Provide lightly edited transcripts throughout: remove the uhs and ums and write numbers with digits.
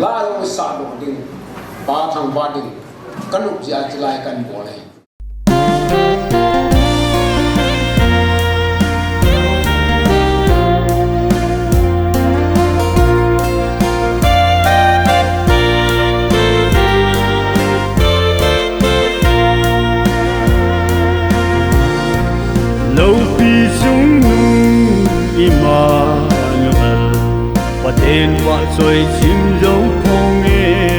la lo sa lo ding ba thang ba ding kanuk ja chilai kan bo nei tên và rồi chim dấu phong nghe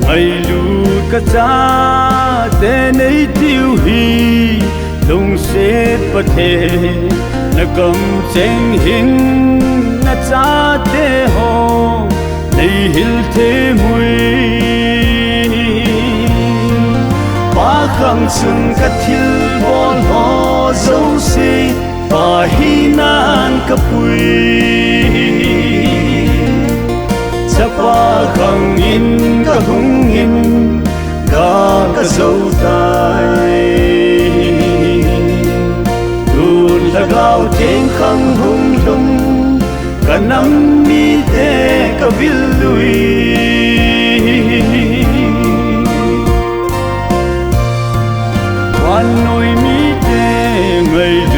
ngày lù cả cha tên ấy tiêu hi đông xét bất thể na cầm chén hình na cha tê ho nay hil thế mùi ba khăng sừng cắt thiêu bon ho dấu xì và hi nan kapui sapa khang in ka hung in ka dấu tai đun là gạo trên khang hung lung cả năm mi te ka vil lui quan nôi mi te ngày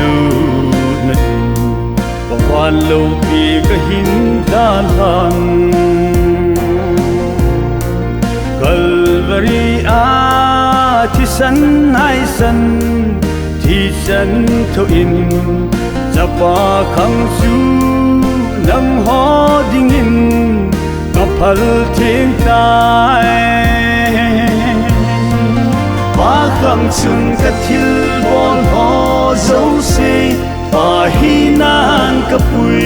quan lâu vì cái hình đan hằng Calvary thì sân hai sân thì sân thôi in Japa khang su nang ho ding in kapal thiên tai ba khang sun ka thil bon ho dấu si và hi nan kapui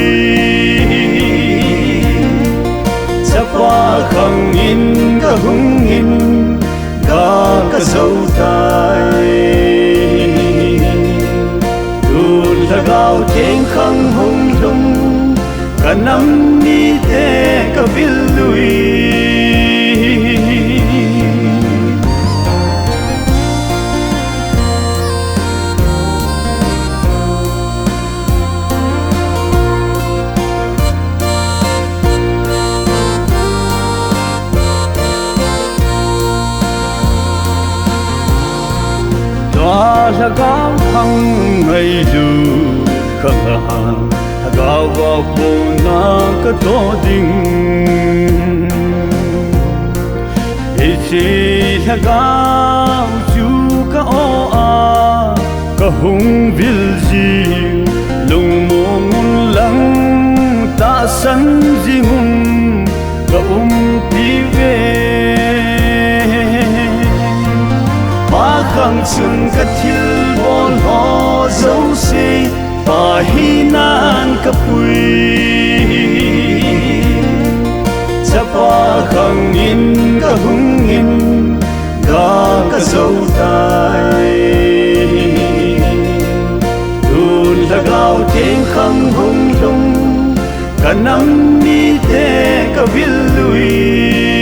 sapa khang in ka hung in ka dấu tai đun là gạo trên khang hung lung cả năm mi te ka vil lui là gạo hăng ngày du khang hàng gạo vào bộ na cái to đinh chỉ là gạo chú cái ô à cái hung vil gì lùng mông lăng ta sân gì mông cái pi về khang sừng cắt thiêu bon ho dấu xì và hi nan kapui sapa khang in ka hung in ka dấu tai đun là gạo trên khang hung lung cả năm mi te ka vil lui